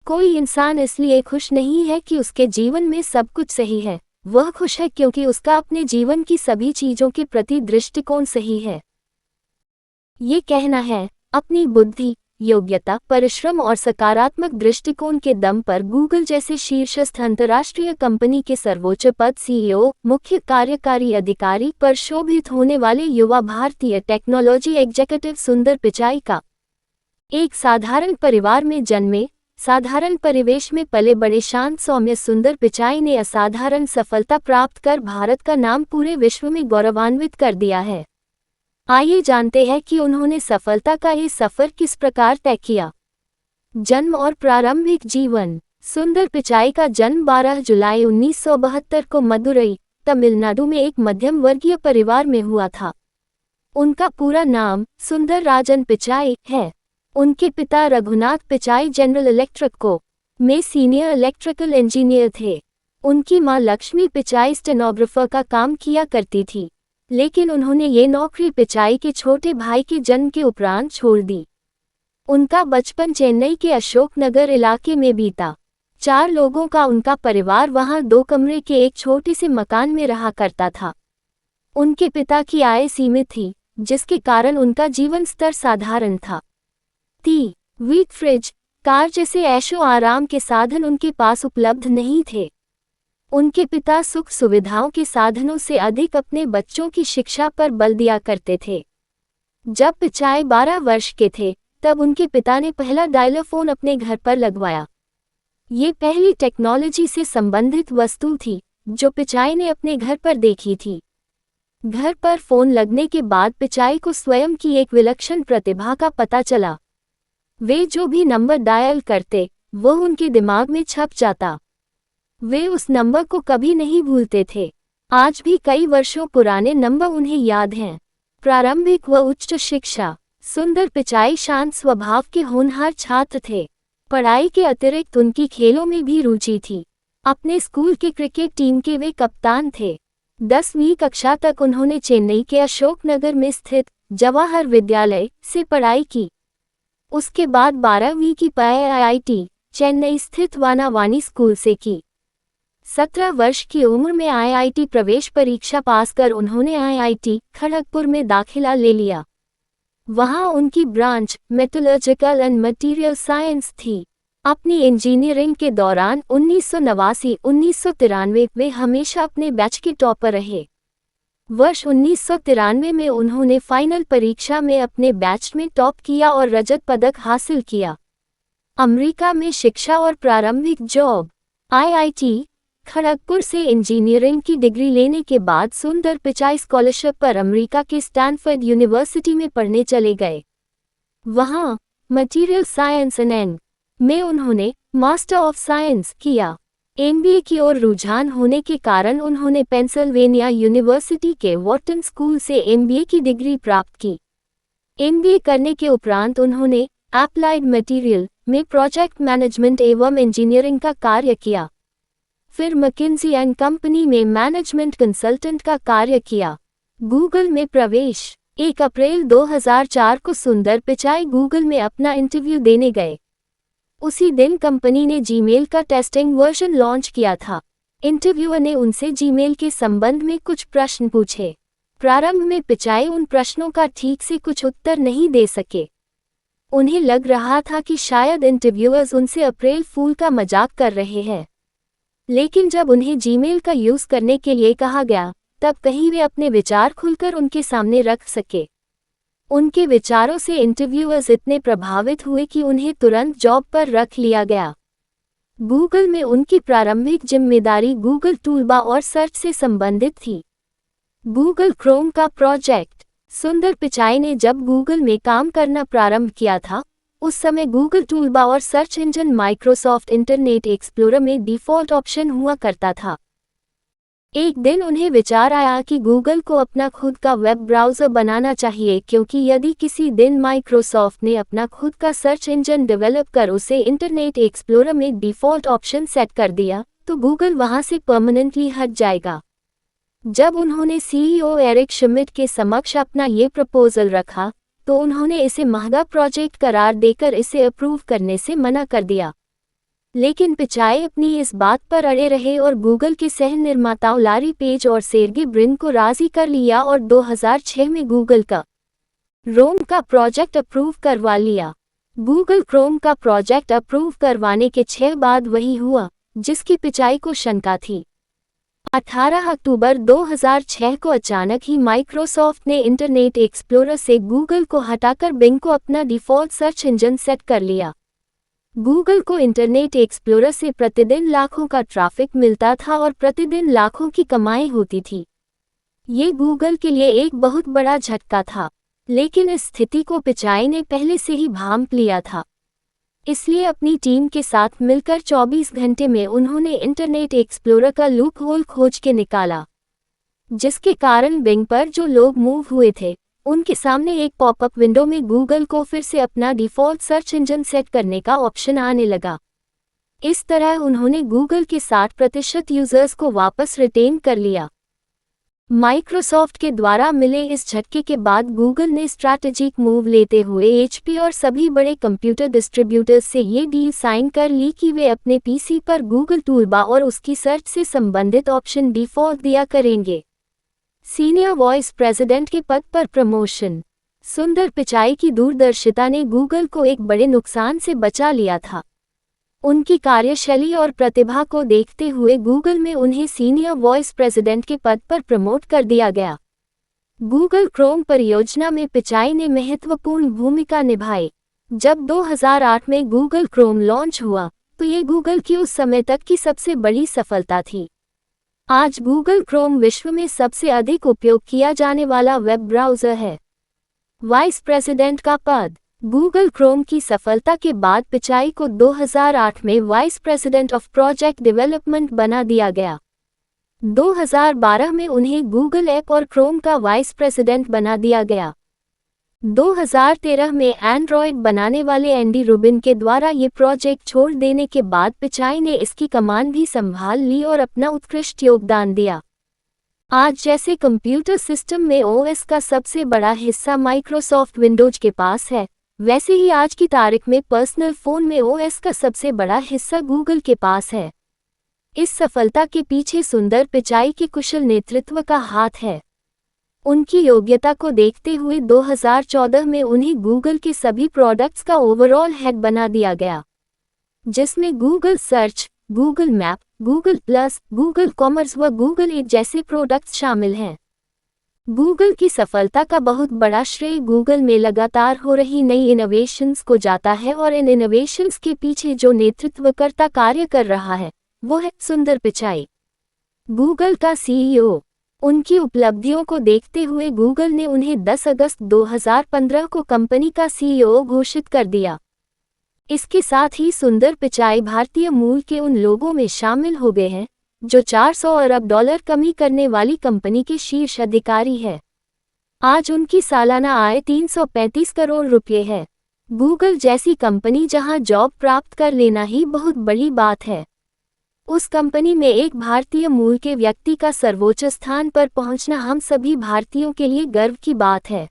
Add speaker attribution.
Speaker 1: कोई इंसान इसलिए खुश नहीं है कि उसके जीवन में सब कुछ सही है, वह खुश है क्योंकि उसका अपने जीवन की सभी चीजों के प्रति दृष्टिकोण सही है। ये कहना है, अपनी बुद्धि, योग्यता, परिश्रम और सकारात्मक दृष्टिकोण के दम पर गूगल जैसे शीर्षस्थ अंतर्राष्ट्रीय कंपनी के सर्वोच्च पद सीईओ, मुख्य कार्यकारी अधिकारी पर शोभित होने वाले युवा भारतीय टेक्नोलॉजी एग्जीक्यूटिव सुंदर पिचाई का। एक साधारण परिवार में जन्मे, साधारण परिवेश में पले बड़े शांत सौम्य सुंदर पिचाई ने असाधारण सफलता प्राप्त कर भारत का नाम पूरे विश्व में गौरवान्वित कर दिया है। आइए जानते हैं कि उन्होंने सफलता का ये सफर किस प्रकार तय किया। जन्म और प्रारंभिक जीवन। सुंदर पिचाई का जन्म 12 जुलाई 1972 को मदुरई, तमिलनाडु में एक मध्यम वर्गीय परिवार में हुआ था। उनका पूरा नाम सुंदर राजन पिचाई है। उनके पिता रघुनाथ पिचाई जनरल इलेक्ट्रिक में सीनियर इलेक्ट्रिकल इंजीनियर थे। उनकी मां लक्ष्मी पिचाई स्टेनोग्राफर का काम किया करती थी, लेकिन उन्होंने ये नौकरी पिचाई के छोटे भाई के जन्म के उपरांत छोड़ दी। उनका बचपन चेन्नई के अशोकनगर इलाके में बीता। 4 लोगों का उनका परिवार वहां 2 कमरे के एक छोटे से मकान में रहा करता था। उनके पिता की आय सीमित थी, जिसके कारण उनका जीवन स्तर साधारण था। वीक फ्रिज, कार जैसे ऐशो आराम के साधन उनके पास उपलब्ध नहीं थे। उनके पिता सुख सुविधाओं के साधनों से अधिक अपने बच्चों की शिक्षा पर बल दिया करते थे। जब पिचाई 12 वर्ष के थे, तब उनके पिता ने पहला डायलर फोन अपने घर पर लगवाया। ये पहली टेक्नोलॉजी से संबंधित वस्तु थी जो पिचाई ने अपने घर पर देखी थी। घर पर फोन लगने के बाद पिचाई को स्वयं की एक विलक्षण प्रतिभा का पता चला। वे जो भी नंबर डायल करते, वह उनके दिमाग में छप जाता। वे उस नंबर को कभी नहीं भूलते थे। आज भी कई वर्षों पुराने नंबर उन्हें याद हैं। प्रारंभिक व उच्च शिक्षा। सुंदर पिचाई शांत स्वभाव के होनहार छात्र थे। पढ़ाई के अतिरिक्त उनकी खेलों में भी रुचि थी। अपने स्कूल के क्रिकेट टीम के वे कप्तान थे। 10वीं कक्षा तक उन्होंने चेन्नई के अशोकनगर में स्थित जवाहर विद्यालय से पढ़ाई की। उसके बाद 12वीं की पढ़ाई आईआईटी चेन्नई स्थित वानावानी स्कूल से की। 17 वर्ष की उम्र में आईआईटी प्रवेश परीक्षा पास कर उन्होंने आईआईटी खड़गपुर में दाखिला ले लिया। वहां उनकी branch metallurgical and material science थी। अपनी इंजीनियरिंग के दौरान 1989-1993 वे हमेशा अपने बैच के टॉपर रहे। वर्ष 1993 में उन्होंने फाइनल परीक्षा में अपने बैच में टॉप किया और रजत पदक हासिल किया। अमेरिका में शिक्षा और प्रारंभिक जॉब। आईआईटी खड़गपुर से इंजीनियरिंग की डिग्री लेने के बाद सुंदर पिचाई स्कॉलरशिप पर अमेरिका के स्टैनफोर्ड यूनिवर्सिटी में पढ़ने चले गए। वहां मटेरियल साइंस एंड में उन्होंने मास्टर ऑफ साइंस किया। एमबीए की ओर रुझान होने के कारण उन्होंने पेंसिल्वेनिया यूनिवर्सिटी के वॉर्टन स्कूल से एमबीए की डिग्री प्राप्त की। एमबीए करने के उपरांत उन्होंने एप्लाइड मटेरियल में प्रोजेक्ट मैनेजमेंट एवं इंजीनियरिंग का कार्य किया। फिर मैकिन्जी एंड कंपनी में मैनेजमेंट कंसल्टेंट का कार्य किया। गूगल में प्रवेश। 1 अप्रैल 2004 को सुंदर पिचाई गूगल में अपना इंटरव्यू देने गए। उसी दिन कंपनी ने जीमेल का टेस्टिंग वर्जन लॉन्च किया था। इंटरव्यूअर ने उनसे जीमेल के संबंध में कुछ प्रश्न पूछे। प्रारंभ में पिचाई उन प्रश्नों का ठीक से कुछ उत्तर नहीं दे सके। उन्हें लग रहा था कि शायद इंटरव्यूअर्स उनसे अप्रैल फूल का मजाक कर रहे हैं। लेकिन जब उन्हें जीमेल का यूज करने के लिए कहा गया, तब कहीं वे अपने विचार खुलकर उनके सामने रख सके। उनके विचारों से इंटरव्यूअर्स इतने प्रभावित हुए कि उन्हें तुरंत जॉब पर रख लिया गया। गूगल में उनकी प्रारंभिक जिम्मेदारी गूगल टूलबार और सर्च से संबंधित थी। गूगल क्रोम का प्रोजेक्ट। सुंदर पिचाई ने जब गूगल में काम करना प्रारंभ किया था, उस समय गूगल टूलबार और search engine Microsoft internet explorer में डिफ़ॉल्ट ऑप्शन हुआ करता था। एक दिन उन्हें विचार आया कि गूगल को अपना खुद का वेब ब्राउज़र बनाना चाहिए, क्योंकि यदि किसी दिन माइक्रोसॉफ्ट ने अपना खुद का सर्च इंजन डेवलप कर उसे इंटरनेट एक्सप्लोरर में डिफ़ॉल्ट ऑप्शन सेट कर दिया, तो गूगल वहां से परमानेंटली हट जाएगा। जब उन्होंने सीईओ एरिक श्मिड्ट के समक्ष अपना ये प्रपोजल रखा, तो उन्होंने इसे महंगा प्रोजेक्ट करार देकर इसे अप्रूव करने से मना कर दिया। लेकिन पिचाई अपनी इस बात पर अड़े रहे और गूगल के सह निर्माताओं लारी पेज और सेर्गे ब्रिन को राजी कर लिया और 2006 में गूगल का रोम का प्रोजेक्ट अप्रूव करवा लिया। गूगल क्रोम का प्रोजेक्ट अप्रूव करवाने के 6 बाद वही हुआ जिसकी पिचाई को शंका थी। 18 अक्टूबर 2006 को अचानक ही माइक्रोसॉफ्ट ने इंटरनेट एक्सप्लोरर से गूगल को हटाकर बिंग को अपना डिफ़ॉल्ट सर्च इंजन सेट कर लिया। गूगल को इंटरनेट एक्सप्लोरर से प्रतिदिन लाखों का ट्रैफिक मिलता था और प्रतिदिन लाखों की कमाई होती थी। ये गूगल के लिए एक बहुत बड़ा झटका था, लेकिन इस स्थिति को पिचाई ने पहले से ही भांप लिया था। इसलिए अपनी टीम के साथ मिलकर 24 घंटे में उन्होंने इंटरनेट एक्सप्लोरर का लूप होल खोज के निकाला, जिसके कारण बिंग पर जो लोग मूव हुए थे उनके सामने एक पॉपअप विंडो में गूगल को फिर से अपना डिफ़ॉल्ट सर्च इंजन सेट करने का ऑप्शन आने लगा। इस तरह उन्होंने गूगल के 60% यूजर्स को वापस रिटेन कर लिया। माइक्रोसॉफ्ट के द्वारा मिले इस झटके के बाद गूगल ने स्ट्रैटेजिक मूव लेते हुए एचपी और सभी बड़े कंप्यूटर डिस्ट्रीब्यूटर्स से ये डील साइन कर ली कि वे अपने पीसी पर गूगल टूलबार और उसकी सर्च से संबंधित ऑप्शन डिफ़ॉल्ट दिया करेंगे। सीनियर वाइस प्रेसिडेंट के पद पर प्रमोशन। सुंदर पिचाई की दूरदर्शिता ने गूगल को एक बड़े नुकसान से बचा लिया था। उनकी कार्यशैली और प्रतिभा को देखते हुए गूगल में उन्हें सीनियर वाइस प्रेसिडेंट के पद पर प्रमोट कर दिया गया। गूगल क्रोम परियोजना में पिचाई ने महत्वपूर्ण भूमिका निभाई। जब 2008 में गूगल क्रोम लॉन्च हुआ तो ये गूगल की उस समय तक की सबसे बड़ी सफलता थी। आज गूगल क्रोम विश्व में सबसे अधिक उपयोग किया जाने वाला वेब ब्राउज़र है। वाइस प्रेसिडेंट का पद। गूगल क्रोम की सफलता के बाद पिचाई को 2008 में vice president of project development बना दिया गया। 2012 में उन्हें गूगल ऐप और क्रोम का वाइस प्रेसिडेंट बना दिया गया। 2013 में एंड्रॉयड बनाने वाले एंडी रूबिन के द्वारा ये प्रोजेक्ट छोड़ देने के बाद पिचाई ने इसकी कमान भी संभाल ली और अपना उत्कृष्ट योगदान दिया। आज जैसे कंप्यूटर सिस्टम में ओएस का सबसे बड़ा हिस्सा माइक्रोसॉफ्ट विंडोज के पास है, वैसे ही आज की तारीख में पर्सनल फ़ोन में ओएस का सबसे बड़ा हिस्सा गूगल के पास है। इस सफलता के पीछे सुंदर पिचाई के कुशल नेतृत्व का हाथ है। उनकी योग्यता को देखते हुए 2014 में उन्हें गूगल के सभी प्रोडक्ट्स का ओवरऑल हेड बना दिया गया, जिसमें Google search, Google map, Google plus, Google commerce व गूगल एड जैसे प्रोडक्ट्स शामिल हैं। गूगल की सफलता का बहुत बड़ा श्रेय गूगल में लगातार हो रही नई इनोवेशंस को जाता है और इन इनोवेशंस के पीछे जो नेतृत्वकर्ता कार्य कर रहा है वो है सुंदर पिचाई, गूगल का सीईओ। उनकी उपलब्धियों को देखते हुए गूगल ने उन्हें 10 अगस्त 2015 को कंपनी का सीईओ घोषित कर दिया। इसके साथ ही सुंदर पिचाई भारतीय मूल के उन लोगों में शामिल हो गए हैं जो 400 अरब डॉलर कमी करने वाली कंपनी के शीर्ष अधिकारी है। आज उनकी सालाना आय 335 करोड़ रुपये है। गूगल जैसी कंपनी जहां जॉब प्राप्त कर लेना ही बहुत बड़ी बात है, उस कंपनी में एक भारतीय मूल के व्यक्ति का सर्वोच्च स्थान पर पहुंचना हम सभी भारतीयों के लिए गर्व की बात है।